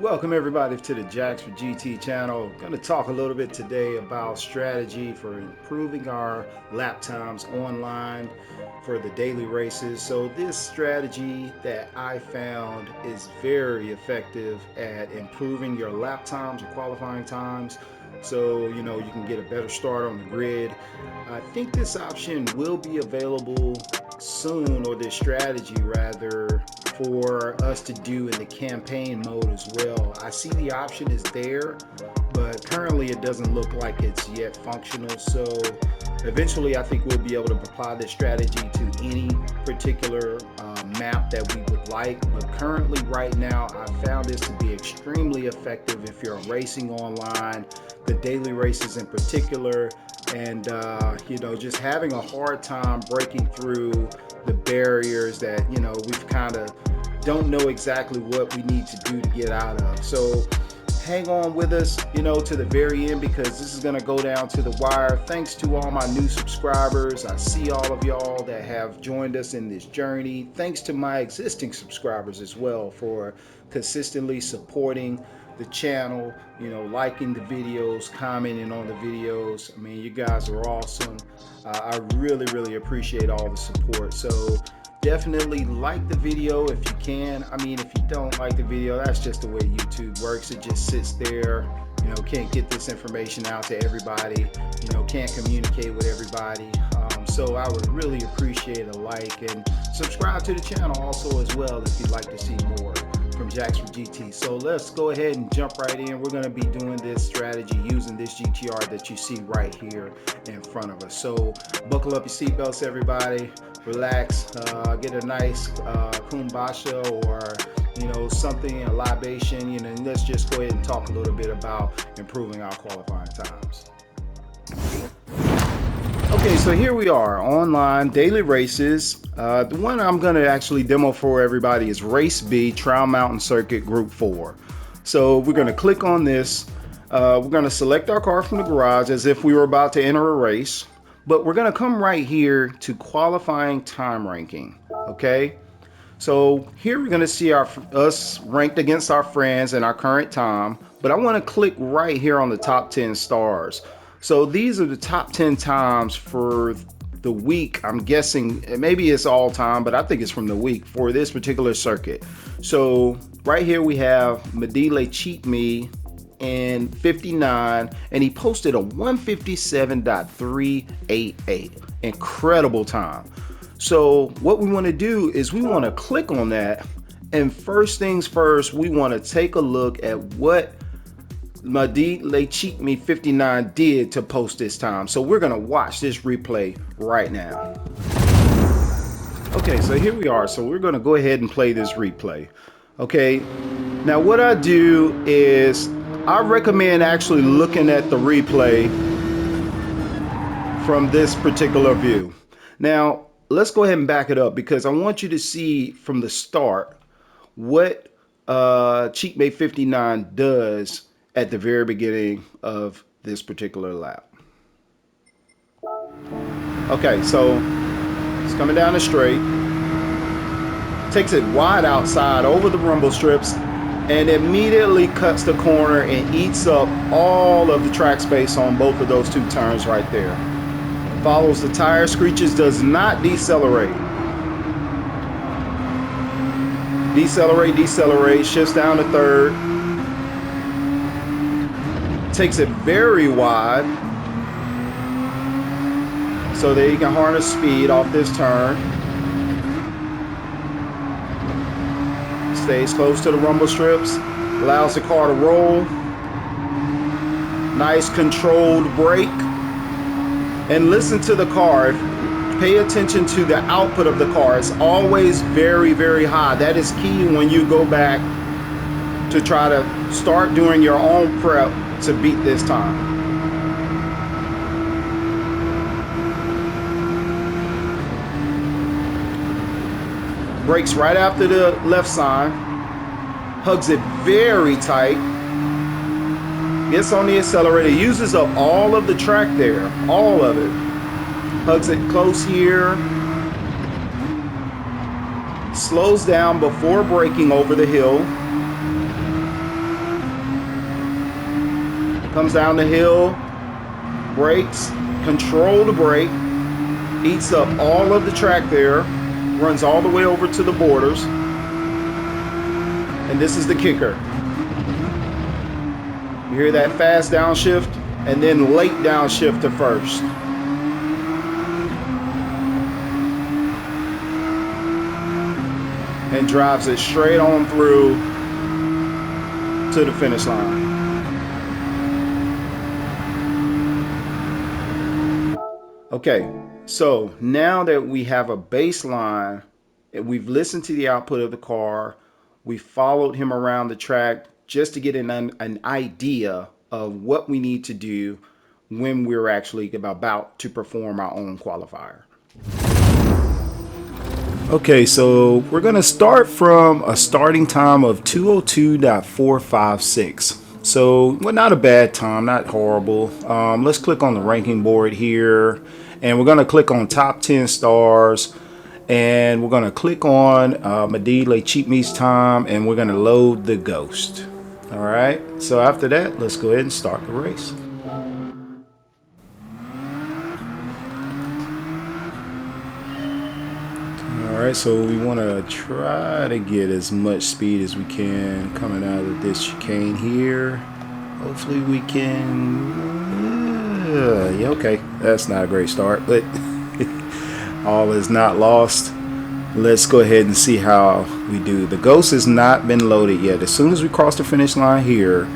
Welcome everybody to the Jacks for GT channel. I'm going to talk a little bit today about strategy for improving our lap times online for the daily races. So this strategy that I found is very effective at improving your lap times or qualifying times. So, you can get a better start on the grid. I think this option will be available soon, or this strategy rather, for us to do in the campaign mode as well. I see the option is there, but currently it doesn't look like it's yet functional. So eventually I think we'll be able to apply this strategy to any particular map that we would like. But currently right now I found this to be extremely effective if you're racing online, the daily races in particular, and just having a hard time breaking through the barriers that we've kind of don't know exactly what we need to do to get out of. So hang on with us to the very end, because this is going to go down to the wire. Thanks to all my new subscribers. I see all of y'all that have joined us in this journey. Thanks to my existing subscribers as well for consistently supporting the channel, liking the videos, commenting on the videos. I mean, you guys are awesome. I really appreciate all the support. So definitely like the video if you can. I mean, if you don't like the video, that's just the way YouTube works. It just sits there, can't get this information out to everybody, can't communicate with everybody. So I would really appreciate a like, and subscribe to the channel also as well if you'd like to see more from Jacks for GT. So let's go ahead and jump right in. We're going to be doing this strategy using this GTR that you see right here in front of us. So buckle up your seatbelts, everybody. Relax, get a nice kumbasha or something, a libation, and let's just go ahead and talk a little bit about improving our qualifying times. Okay, so here we are, online daily races. The one I'm going to actually demo for everybody is Race B, Trial Mountain Circuit Group 4. So we're going to click on this. We're going to select our car from the garage as if we were about to enter a race. But we're going to come right here to qualifying time ranking. Okay, so here we're going to see us ranked against our friends and our current time. But I want to click right here on the top 10 stars. So these are the top 10 times for the week. I'm guessing maybe it's all time, but I think it's from the week for this particular circuit. So right here we have Medile Cheat Me in 59, and he posted a 157.388. Incredible time. So what we want to do is we want to click on that, and first things first, we want to take a look at what Medile Cheat Me 59 did to post this time. So we're going to watch this replay right now. Okay, so here we are. So we're going to go ahead and play this replay. Okay, now what I do is I recommend actually looking at the replay from this particular view. Now let's go ahead and back it up, because I want you to see from the start what Cheat Me 59 does at the very beginning of this particular lap. Okay, so it's coming down the straight, takes it wide outside over the rumble strips, and immediately cuts the corner and eats up all of the track space on both of those two turns right there. Follows the tire screeches, does not decelerate. Decelerate, shifts down to third. Takes it very wide so that he can harness speed off this turn. Stays close to the rumble strips, allows the car to roll. Nice controlled brake. And listen to the car. Pay attention to the output of the car. It's always very high. That is key when you go back to try to start doing your own prep to beat this time. Brakes right after the left sign, hugs it very tight, gets on the accelerator, uses up all of the track there, all of it, hugs it close here, slows down before braking over the hill, Comes down the hill, brakes, control the brake, eats up all of the track there, runs all the way over to the borders, and this is the kicker. You hear that fast downshift and then late downshift to first. And drives it straight on through to the finish line. Okay, so now that we have a baseline and we've listened to the output of the car, we followed him around the track just to get an idea of what we need to do when we're actually about to perform our own qualifier. Okay, so we're going to start from a starting time of 202.456. So, well, not a bad time, not horrible. Let's click on the ranking board here, and we're going to click on top 10 stars, and we're going to click on Medile Cheap Me's time, and we're going to load the Ghost. All right, so after that, let's go ahead and start the race. Alright, so we want to try to get as much speed as we can coming out of this chicane here. Hopefully we can... yeah, okay, that's not a great start, but all is not lost. Let's go ahead and see how we do. The Ghost has not been loaded yet. As soon as we cross the finish line here,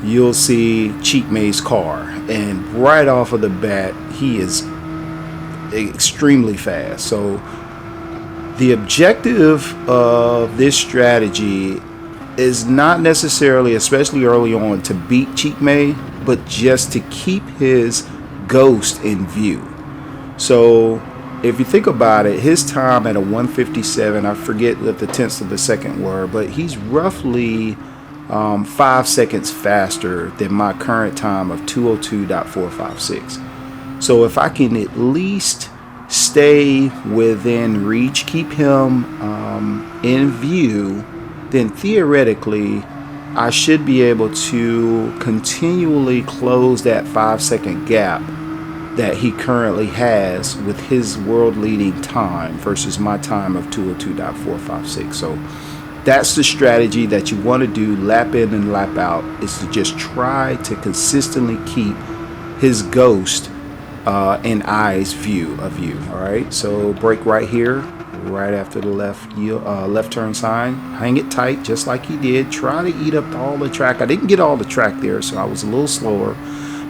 you'll see Cheap May's car. And right off of the bat, he is extremely fast. So the objective of this strategy is not necessarily, especially early on, to beat Cheap May, but just to keep his Ghost in view. So if you think about it, his time at a 157, I forget what the tenths of the second were, but he's roughly 5 seconds faster than my current time of 202.456. So if I can at least stay within reach, keep him in view, then theoretically I should be able to continually close that 5-second gap that he currently has with his world leading time versus my time of 202.456. So that's the strategy that you want to do, lap in and lap out, is to just try to consistently keep his Ghost in eye's view of you. All right, so brake right here, right after the left turn sign. Hang it tight just like he did. Try to eat up all the track. I didn't get all the track there, so I was a little slower.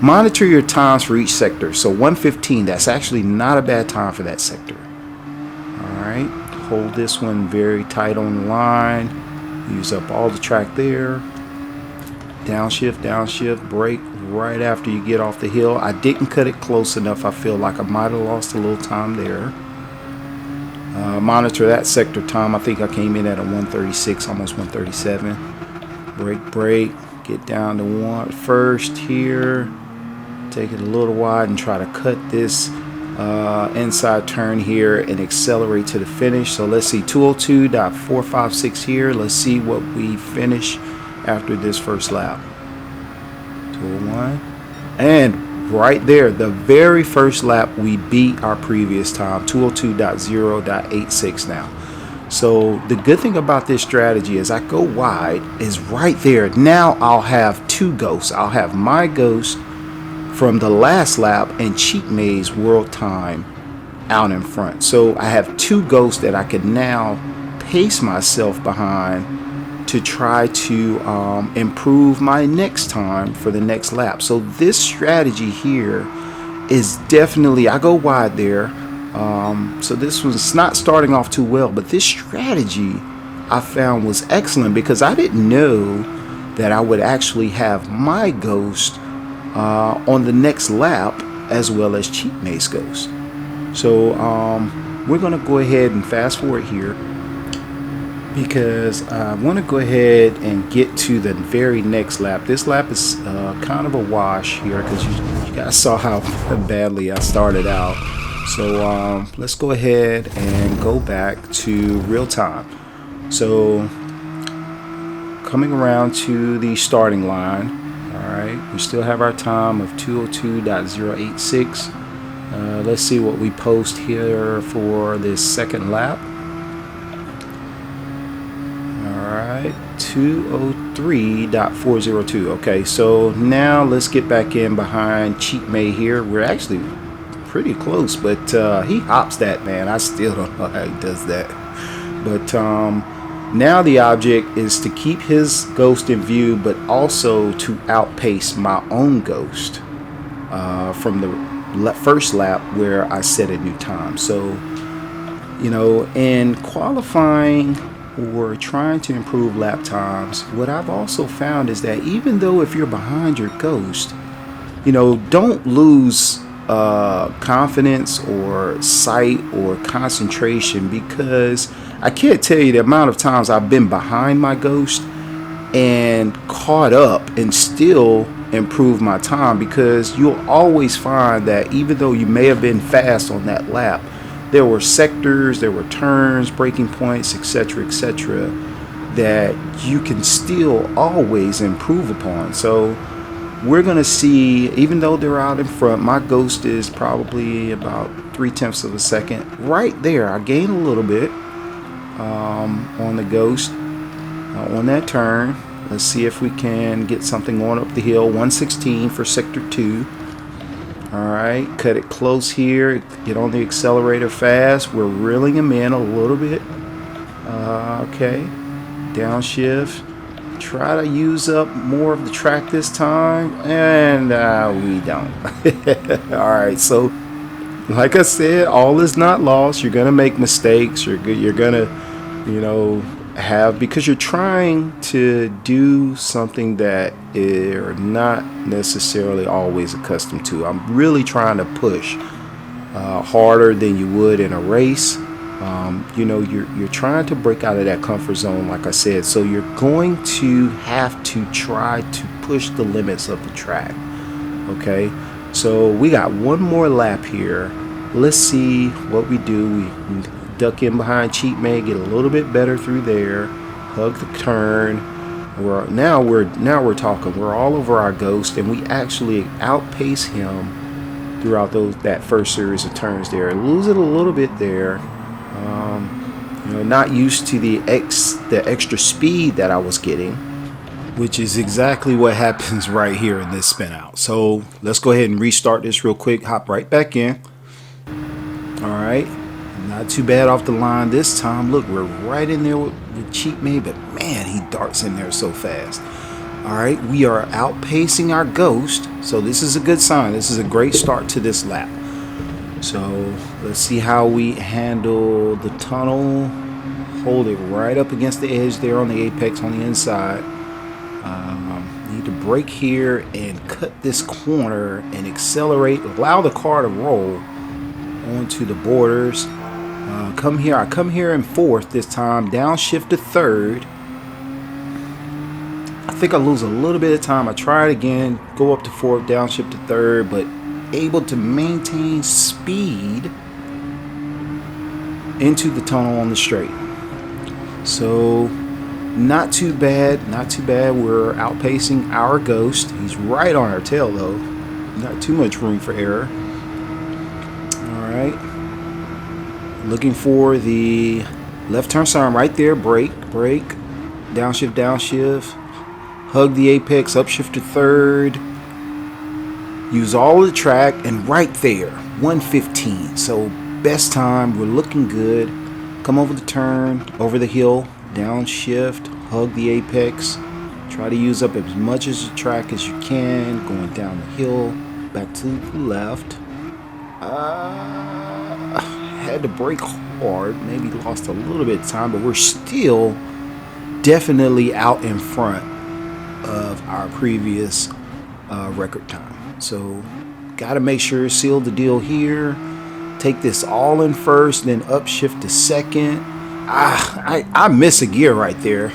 Monitor your times for each sector. So 115, that's actually not a bad time for that sector. All right, hold this one very tight on the line. Use up all the track there. Downshift, brake right after you get off the hill. I didn't cut it close enough. I feel like I might have lost a little time there. Monitor that sector time. I think I came in at a 136, almost 137. Brake, get down to one first here. Take it a little wide and try to cut this inside turn here and accelerate to the finish. So let's see, 202.456 here. Let's see what we finish after this first lap. 201, and right there, the very first lap, we beat our previous time, 202.0.86 now. So the good thing about this strategy is I go wide is right there. Now I'll have two Ghosts. I'll have my Ghost from the last lap and Cheap May's world time out in front. So I have two Ghosts that I can now pace myself behind to try to improve my next time for the next lap. So this strategy here is definitely, I go wide there. So this was not starting off too well, but this strategy I found was excellent because I didn't know that I would actually have my Ghost on the next lap as well as Cheap May's Ghost. So we're gonna go ahead and fast forward here, because I want to go ahead and get to the very next lap. This lap is kind of a wash here because you guys saw how badly I started out. So let's go ahead and go back to real time. So coming around to the starting line, Alright, we still have our time of 202.086. Let's see what we post here for this second lap. Alright, 203.402. Okay, so now let's get back in behind Cheat May here. We're actually pretty close, but he hops that, man. I still don't know how he does that. But now the object is to keep his ghost in view, but also to outpace my own ghost from the first lap where I set a new time. So, you know, in qualifying or trying to improve lap times, what I've also found is that even though if you're behind your ghost, you know, don't lose confidence or sight or concentration, because I can't tell you the amount of times I've been behind my ghost and caught up and still improve my time, because you'll always find that even though you may have been fast on that lap, there were sectors, there were turns, braking points, etc., etc., that you can still always improve upon. So we're going to see, even though they're out in front, my ghost is probably about 0.3 of a second. Right there, I gained a little bit on the ghost on that turn. Let's see if we can get something on up the hill. 116 for sector 2. Alright, cut it close here. Get on the accelerator fast. We're reeling him in a little bit. Okay, downshift. Try to use up more of the track this time, and we don't. Alright, so like I said, all is not lost. You're gonna make mistakes. You're gonna, you know, because you're trying to do something that you're not necessarily always accustomed to. I'm really trying to push harder than you would in a race. You know, you're trying to break out of that comfort zone, like I said, so you're going to have to try to push the limits of the track. Okay, so we got one more lap here. Let's see what we do. We duck in behind Cheat May, get a little bit better through there, hug the turn. Now we're talking. We're all over our ghost, and we actually outpace him throughout that first series of turns there. Lose it a little bit there. You know, not used to the extra speed that I was getting, which is exactly what happens right here in this spin out. So let's go ahead and restart this real quick. Hop right back in. All right. Not too bad off the line this time. Look, we're right in there with Cheat May, but man, he darts in there so fast. All right, we are outpacing our ghost, so this is a good sign. This is a great start to this lap. So let's see how we handle the tunnel. Hold it right up against the edge there on the apex on the inside. Need to brake here and cut this corner and accelerate. Allow the car to roll onto the borders. I come here in fourth this time. Downshift to third. I think I lose a little bit of time. I try it again. Go up to fourth. Downshift to third, but able to maintain speed into the tunnel on the straight. So not too bad. Not too bad. We're outpacing our ghost. He's right on our tail though. Not too much room for error. All right. Looking for the left turn sign right there. Brake, downshift, downshift. Hug the apex, upshift to third. Use all of the track, and right there, 115. So best time. We're looking good. Come over the turn, over the hill, downshift, hug the apex. Try to use up as much as the track as you can. Going down the hill, back to the left. Had to brake hard, maybe lost a little bit of time, but we're still definitely out in front of our previous record time. So got to make sure seal the deal here. Take this all in first, then upshift to second. I miss a gear right there,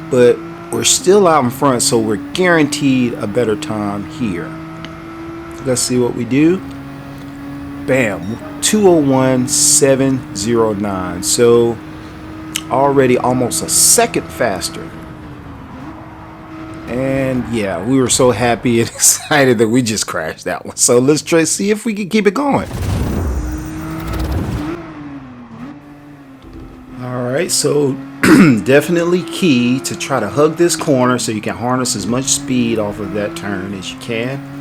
but we're still out in front, so we're guaranteed a better time here. Let's see what we do. Bam, 201.709. So already almost a second faster And yeah, we were so happy and excited that we just crashed that one. So let's try to see if we can keep it going. Alright, so definitely key to try to hug this corner so you can harness as much speed off of that turn as you can.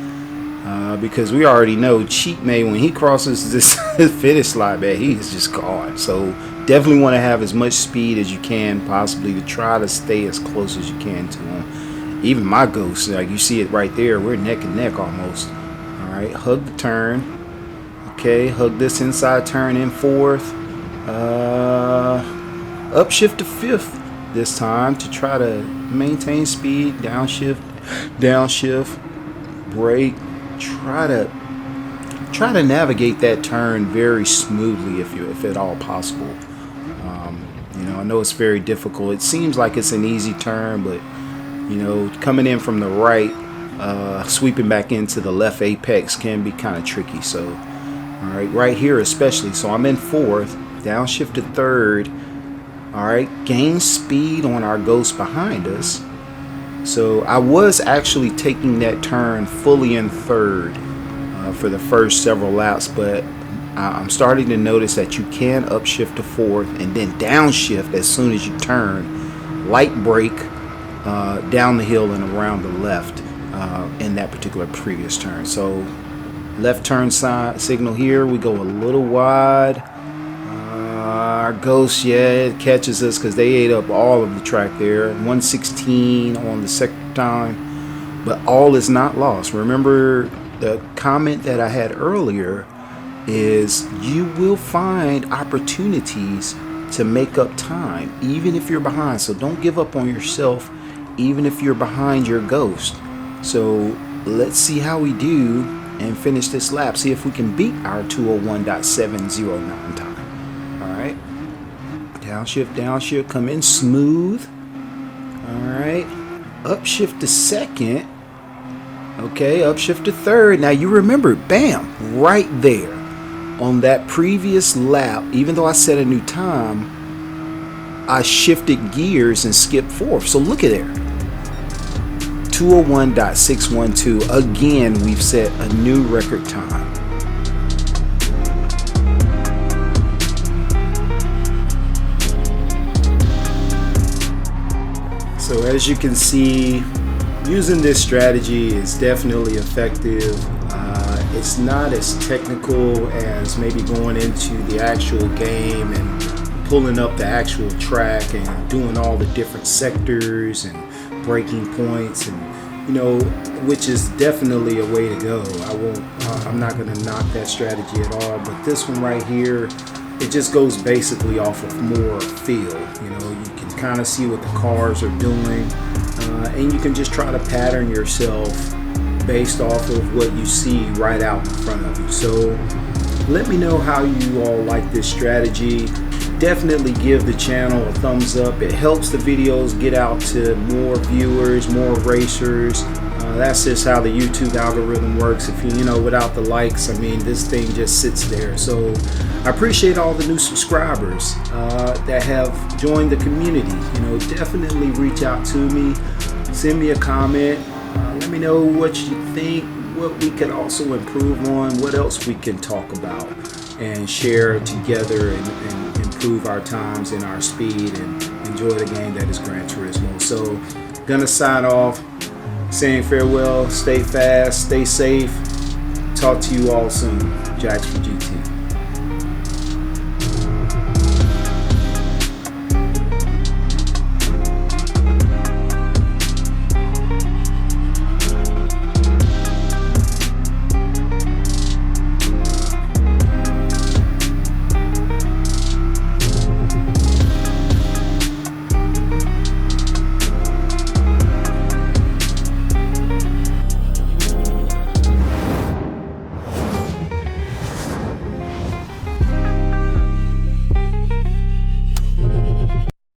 Because we already know Cheat May, when he crosses this finish line, man, he is just gone. So definitely want to have as much speed as you can possibly to try to stay as close as you can to him. Even my Ghost, like you see it right there, we're neck and neck almost. Alright, hug the turn. Okay, hug this inside turn in fourth. Upshift to fifth this time to try to maintain speed. Downshift, brake. Try to navigate that turn very smoothly if at all possible. You know, I know it's very difficult. It seems like it's an easy turn, but you know, coming in from the right, sweeping back into the left apex can be kind of tricky. So, all right, right here especially. So I'm in fourth, downshift to third. All right, gain speed on our Ghost behind us. So I was actually taking that turn fully in third for the first several laps, but I'm starting to notice that you can upshift to fourth and then downshift as soon as you turn, light brake down the hill and around the left in that particular previous turn. So left turn signal here, we go a little wide. Our Ghost, yeah, it catches us because they ate up all of the track there. 116 on the second time, but all is not lost. Remember the comment that I had earlier is you will find opportunities to make up time even if you're behind. So don't give up on yourself even if you're behind your Ghost. So let's see how we do and finish this lap. See if we can beat our 201.709 time. Alright, downshift, come in smooth. Alright, upshift to second. Okay, upshift to third. Now you remember, bam, right there on that previous lap, even though I set a new time, I shifted gears and skipped fourth. So look at there, 201.612. Again, we've set a new record time. So as you can see, using this strategy is definitely effective. It's not as technical as maybe going into the actual game and pulling up the actual track and doing all the different sectors and braking points, and you know, which is definitely a way to go. I'm not going to knock that strategy at all, but this one right here, it just goes basically off of more feel. You know, you can kind of see what the cars are doing, and you can just try to pattern yourself based off of what you see right out in front of you. So let me know how you all like this strategy. Definitely give the channel a thumbs up. It helps the videos get out to more viewers, more racers. That's just how the YouTube algorithm works. If you know, without the likes, I mean, this thing just sits there. So I appreciate all the new subscribers that have joined the community. You know, definitely reach out to me, send me a comment, let me know what you think, what we can also improve on, what else we can talk about and share together and improve our times and our speed and enjoy the game that is Gran Turismo. So gonna sign off, saying farewell, stay fast, stay safe. Talk to you all soon. Jax for GT.